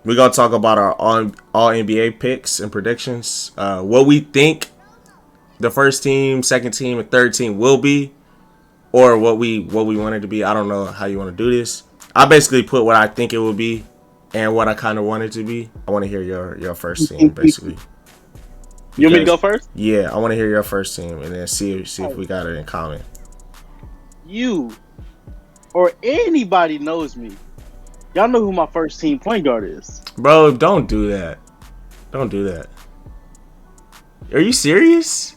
we're gonna talk about our all NBA picks and predictions. What we think the first team, second team, and third team will be, or what we want it to be. I don't know how you want to do this. I basically put what I think it will be and what I kind of want it to be. I want to hear your first team, basically. You want me to go first? Yeah, I want to hear your first team and then see if we got it in common. You or anybody knows me. Y'all know who my first team point guard is. Bro, don't do that. Don't do that. Are you serious?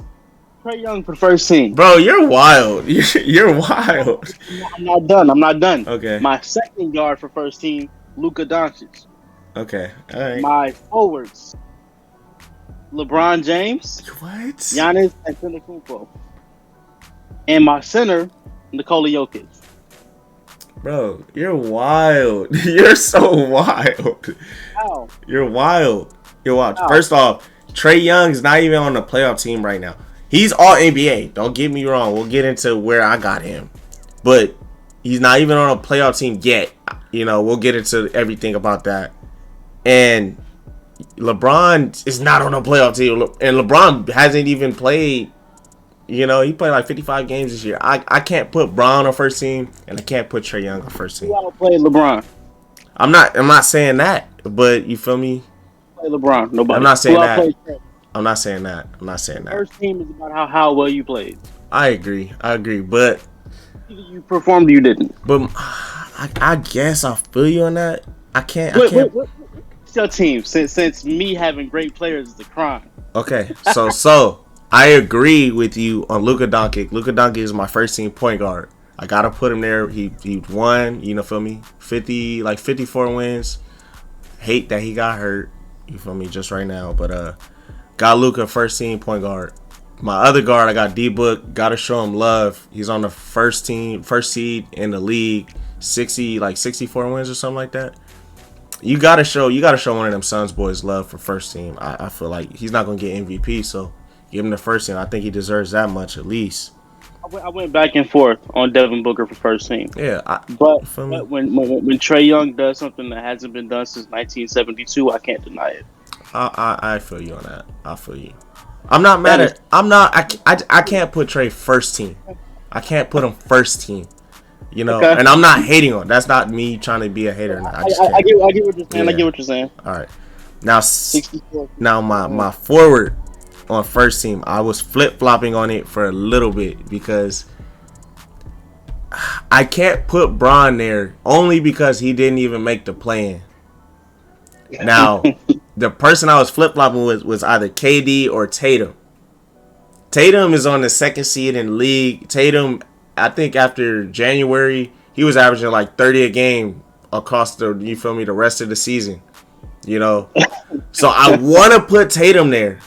Trae Young for the first team. Bro, you're wild. You're wild. I'm not done. Okay. My second guard for first team, Luka Doncic. Okay. All right. My forwards, LeBron James. What? Giannis Antetokounmpo. And my center, Nikola Jokic. Bro, you're wild. You're so wild. How? You're wild. You're wild. How? First off, Trae Young's not even on the playoff team right now. He's all NBA. Don't get me wrong. We'll get into where I got him. But he's not even on a playoff team yet. You know, we'll get into everything about that. And LeBron is not on a playoff team. And LeBron hasn't even played. You know, he played like 55 games this year. I can't put Bron on first team, and I can't put Trae Young on first team. Who out played LeBron? I'm not saying that, but you feel me? Play LeBron. Nobody. I'm not saying Who that. outplayed Trae? I'm not saying that. I'm not saying that. First team is about how well you played. I agree, but Either you performed or you didn't. But I guess I feel you on that. I can't. What's your team? Since me having great players is a crime. Okay, so I agree with you on Luka Doncic. Luka Doncic is my first team point guard. I gotta put him there. He won. You know, feel me? 54 wins. Hate that he got hurt. You feel me? Just right now, but got Luka first team point guard. My other guard, I got D-Book. Gotta show him love. He's on the first seed in the league. 64 wins or something like that. You gotta show one of them Suns boys love for first team. I feel like he's not gonna get MVP, so give him the first team. I think he deserves that much at least. I went back and forth on Devin Booker for first team. Yeah, but when Trae Young does something that hasn't been done since 1972, I can't deny it. I feel you on that. I feel you. I'm not mad at. I can't put Trae first team. I can't put him first team. You know, okay. And I'm not hating on. That's not me trying to be a hater. I get what you're saying. Yeah. I get what you're saying. All right. Now my forward on first team, I was flip-flopping on it for a little bit because I can't put Bron there only because he didn't even make the play-in. Now, the person I was flip-flopping with was either KD or Tatum. Tatum is on the second seed in the league. Tatum, I think after January, he was averaging like 30 a game across the rest of the season. You know? So I want to put Tatum there.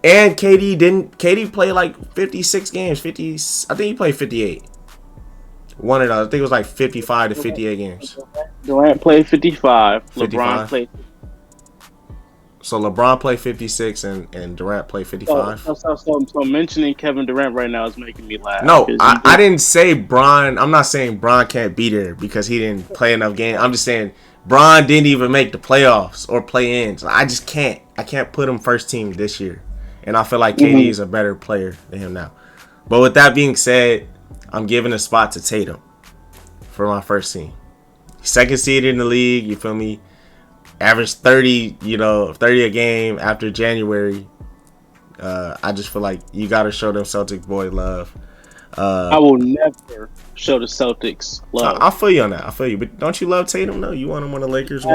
And KD played like 56 games, I think he played 58. One of those, I think it was like 55 to 58 games. Durant played 55. LeBron played. So LeBron played 56 and Durant played 55. So mentioning Kevin Durant right now is making me laugh. No, I didn't say Bron. I'm not saying Bron can't be there because he didn't play enough games. I'm just saying Bron didn't even make the playoffs or play-ins. I just can't. I can't put him first team this year. And I feel like KD is a better player than him now. But with that being said, I'm giving a spot to Tatum for my first team. Second seed in the league, you feel me? Average 30 a game after January. I just feel like you got to show them Celtic boy love. I will never show the Celtics love. I feel you on that. I feel you. But don't you love Tatum, though? You want him on the Lakers?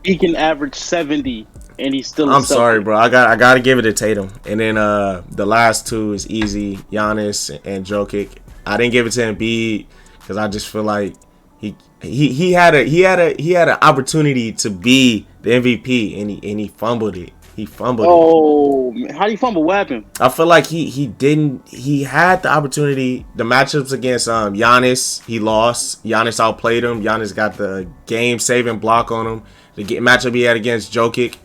He can average 70. And he's still. I'm sorry, bro. I got to give it to Tatum. And then the last two is easy, Giannis and Jokic. I didn't give it to Embiid because I just feel like he had an opportunity to be the MVP and he fumbled it. He fumbled it. Oh, how do you fumble? What happened? I feel like he didn't. He had the opportunity. The matchups against Giannis, he lost. Giannis outplayed him. Giannis got the game-saving block on him. The matchup he had against Jokic.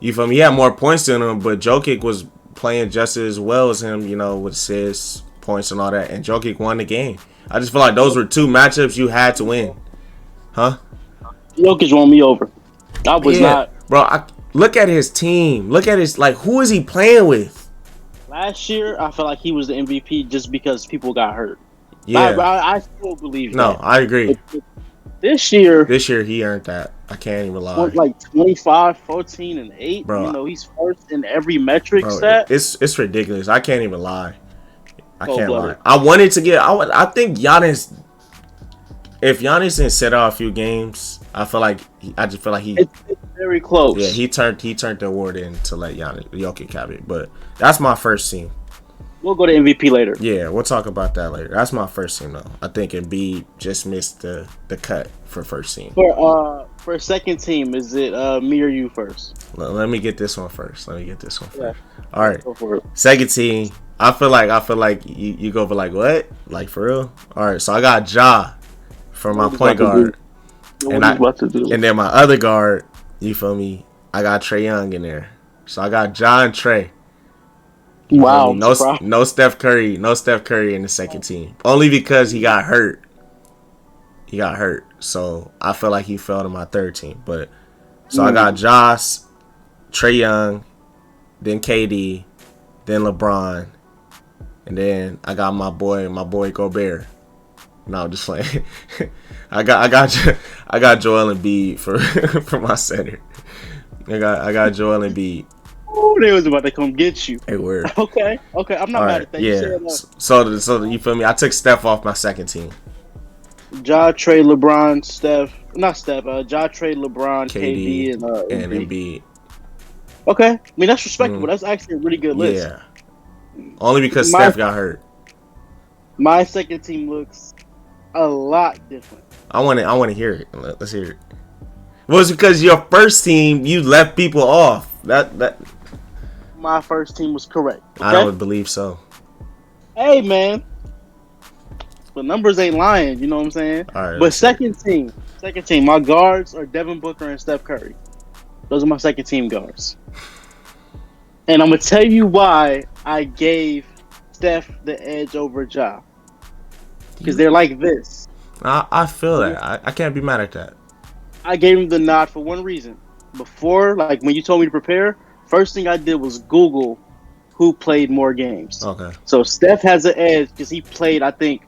You feel me? He had more points than him, but Jokic was playing just as well as him, you know, with assists, points, and all that. And Jokic won the game. I just feel like those were two matchups you had to win. Huh? Jokic won me over. I was not. Bro, look at his team. Look at his, like, who is he playing with? Last year, I felt like he was the MVP just because people got hurt. Yeah. I still believe that. No, I agree. But this year, he earned that. I can't even lie. Like 25, 14, and 8. Bro, you know, he's first in every metric bro, stat. It's ridiculous. I can't even lie. I can't lie. Blooded. I wanted to get. I think Giannis. If Giannis didn't sit out a few games, I just feel like he. It's very close. Yeah, he turned the award in to let Jokic have it. But that's my first team. We'll go to MVP later. Yeah, we'll talk about that later. That's my first team though. I think Embiid just missed the cut for first team. For second team, is it me or you first? Let me get this one first. Yeah. All right. Go for it. Second team. I feel like you go for like what? Like for real? All right. So I got Ja for my point guard, and then my other guard. You feel me? I got Trae Young in there. So I got Ja and Trae. Wow. No Steph Curry in the second team. Only because he got hurt. So I feel like he fell to my third team. But so I got Josh, Trae Young, then KD, then LeBron, and then I got my boy Gobert. No, I'm just playing. I got Joel Embiid for my center. I got Joel Embiid. Oh, they was about to come get you. Hey, word. Okay. I'm not mad at that. Yeah. So you feel me? I took Steph off my second team. Ja, Trae, LeBron, Steph. Not Steph. Ja, Trae, LeBron, KD, and Embiid. Okay. I mean, that's respectable. That's actually a really good list. Yeah. Only because Steph got hurt. My second team looks a lot different. I want to hear it. Let's hear it. Well, it's because your first team, you left people off. That. My first team was correct. Okay? I would believe so. Hey, man. But numbers ain't lying, you know what I'm saying? All right, but second team, my guards are Devin Booker and Steph Curry. Those are my second team guards. And I'm going to tell you why I gave Steph the edge over Ja. Because they're like this. I feel that. I can't be mad at that. I gave him the nod for one reason. Before, like when you told me to prepare, first thing I did was Google who played more games. Okay. So Steph has an edge because he played, I think,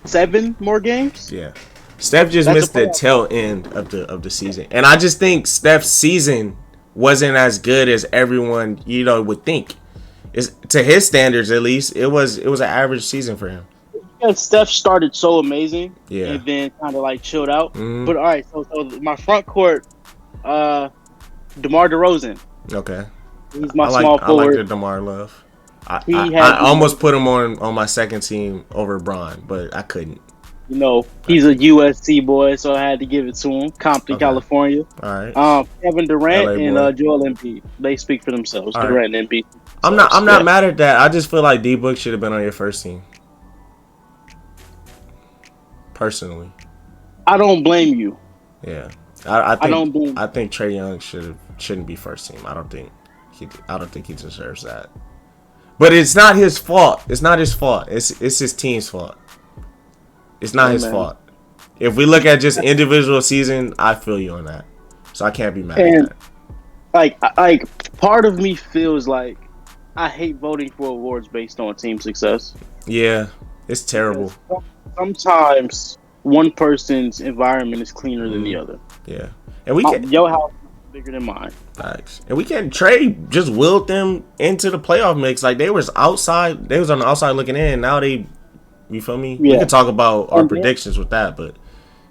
7 more games. Yeah. Steph just missed the tail end of the season. And I just think Steph's season wasn't as good as everyone, would think. To his standards at least, it was an average season for him. Because Steph started so amazing, yeah, and then kind of like chilled out. Mm-hmm. But all right, so my front court, DeMar DeRozan. Okay, he's my small forward. I like the DeMar love. I almost put him on my second team over Bron, but I couldn't. He's a USC boy, so I had to give it to him. Compton, California. All right. Kevin Durant and Joel Embiid. They speak for themselves. All Durant and Embiid. I'm not mad at that. I just feel like D-Book should have been on your first team. Personally, I don't blame you. Yeah, I think Trae Young shouldn't be first team. I don't think he deserves that. But it's not his fault. It's his team's fault. It's not his fault. If we look at just individual season, I feel you on that. So I can't be mad at that. Like part of me feels like I hate voting for awards based on team success. Yeah, it's terrible. Sometimes one person's environment is cleaner than the other. Yeah, and your house is bigger than mine. Facts. And we can't trade. Just willed them into the playoff mix. Like they was outside. They was on the outside looking in. Now they, you feel me? Yeah. We can talk about our predictions with that, but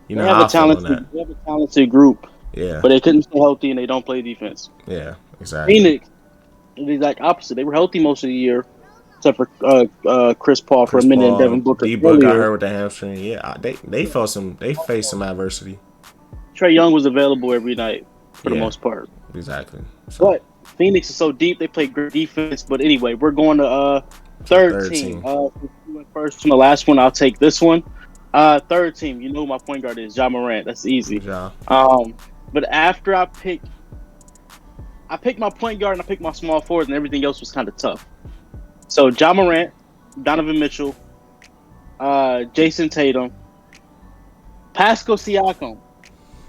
they have a talented group. Yeah, but they couldn't stay healthy and they don't play defense. Yeah, exactly. Phoenix, the exact opposite. They were healthy most of the year. Except for Chris Paul for a minute and Devin Booker. D-Book got hurt with the hamstring. Yeah, they faced some adversity. Trae Young was available every night for the most part. Exactly. So. But Phoenix is so deep; they play great defense. But anyway, we're going to third team. We went first from the last one. I'll take this one. Third team. You know who my point guard is? Ja Morant. That's easy. Ja. But after I picked my point guard and I picked my small forward, and everything else was kind of tough. So, Ja Morant, Donovan Mitchell, Jason Tatum, Pascal Siakam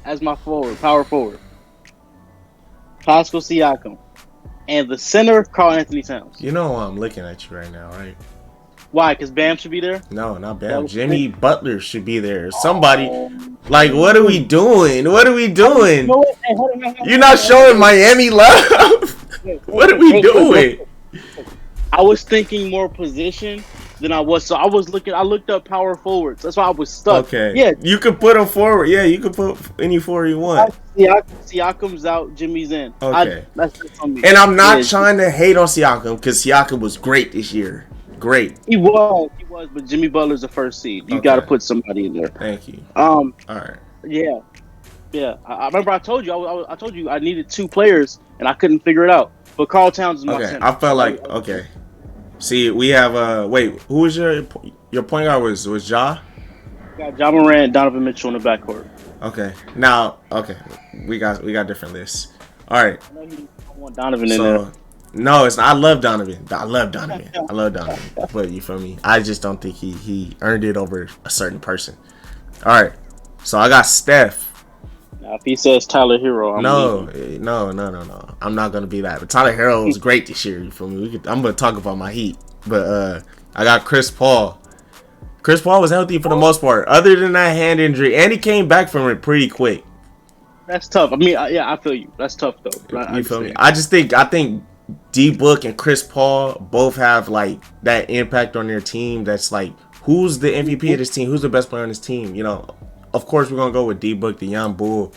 as my power forward. Pascal Siakam, and the center, Karl Anthony Towns. You know I'm looking at you right now, right? Why? Because Bam should be there? No, not Bam. Jimmy Butler should be there. Somebody. Like, what are we doing? What are we doing? You're not showing Miami love. What are we doing? I was thinking more position than I was. So I looked up power forwards. That's why I was stuck. Okay. Yeah. You can put them forward. Yeah, you can put any forward you want. Siakam's out, Jimmy's in. Okay. That's on me. And I'm not trying to hate on Siakam because Siakam was great this year. Great. He was, but Jimmy Butler's the first seed. You got to put somebody in there. Thank you. All right. Yeah. I remember I told you I told you I needed 2 players and I couldn't figure it out. But Karl Towns is my center. I felt like okay. See, we have wait, who was your point guard was Ja? Got Ja Morant, Donovan Mitchell in the backcourt. Okay. Now, we got different lists. All right. I know you want Donovan in there. No, it's not. I love Donovan. But you feel me? I just don't think he earned it over a certain person. All right. So I got Steph. Now, if he says Tyler Hero, No. I'm not gonna be that. But Tyler Hero was great this year. You feel me? I'm gonna talk about my Heat. But I got Chris Paul. Chris Paul was healthy for the most part, other than that hand injury, and he came back from it pretty quick. That's tough. I mean, I feel you. That's tough though. You feel me? I think D-Book and Chris Paul both have like that impact on their team. That's like, who's the MVP of this team? Who's the best player on this team? You know, of course we're gonna go with D-Book, the young bull,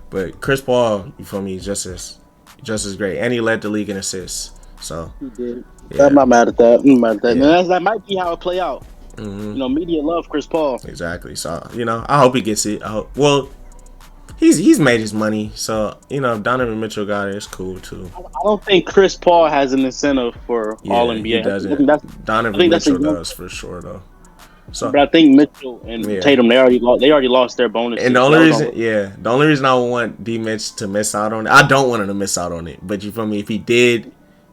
but Chris Paul, you feel me, is just as great, and he led the league in assists. So he did. Yeah. I'm not mad at that. Yeah. That might be how it play out. Mm-hmm. You know, media love Chris Paul. Exactly. So I hope he gets it. Well, he's made his money. So if Donovan Mitchell got it, it's cool too. I don't think Chris Paul has an incentive for All NBA. He doesn't. Donovan Mitchell does for sure though. So, but I think Mitchell and Tatum they already lost their bonus. And the only reason I want D Mitch to miss out on it, I don't want him to miss out on it. But you feel me? If he did,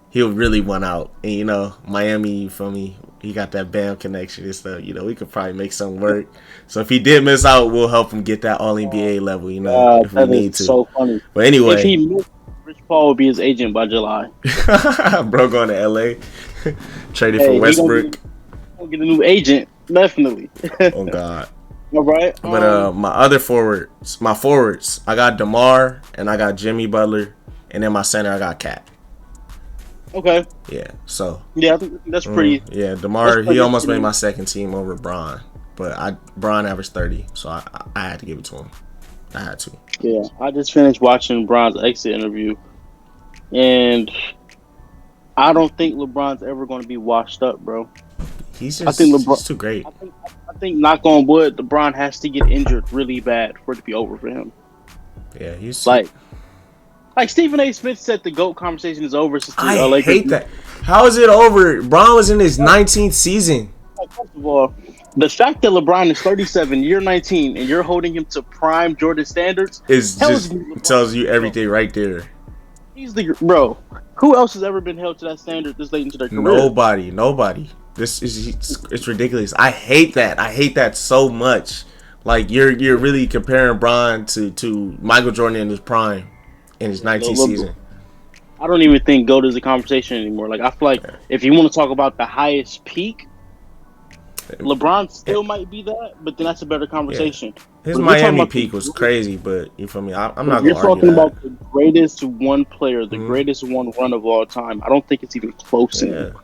he'll really win out. And Miami, you feel me? He got that Bam connection and stuff. We could probably make something work. So if he did miss out, we'll help him get that All NBA level. If we need to. So funny. But anyway, if he missed, Rich Paul will be his agent by July. Bro, going to LA, traded for Westbrook. Gonna get a new agent, definitely. Oh God. All right. But my forwards, I got DeMar and I got Jimmy Butler, and then my center I got Cat. Okay. Yeah. So. Yeah, I think that's pretty. Yeah, DeMar, he almost made my second team over Bron, but Bron averaged 30, so I had to give it to him. I had to. Yeah, I just finished watching Bron's exit interview, and I don't think LeBron's ever going to be washed up, bro. He's too great. I think, knock on wood, LeBron has to get injured really bad for it to be over for him. Yeah, he's like Stephen A. Smith said the GOAT conversation is over. Since I hate that. How is it over? Bron was in his 19th season. First of all, the fact that LeBron is 37, year 19, and you're holding him to prime Jordan standards tells you everything right there. He's bro. Who else has ever been held to that standard this late into their career? Nobody. It's ridiculous. I hate that. I hate that so much. Like you're really comparing Bron to Michael Jordan in his prime. In his 19th season. I don't even think GOAT is a conversation anymore. Like, I feel like if you want to talk about the highest peak, LeBron still might be that, but then that's a better conversation. Yeah. His Miami peak was crazy, but you feel me? I'm not going to argue that. You're talking about the greatest one player, the greatest one run of all time. I don't think it's even close anymore.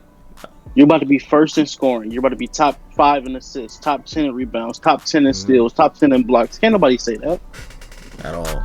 You're about to be first in scoring. You're about to be top 5 in assists, top 10 in rebounds, top 10 in steals, top 10 in blocks. Can't nobody say that. At all.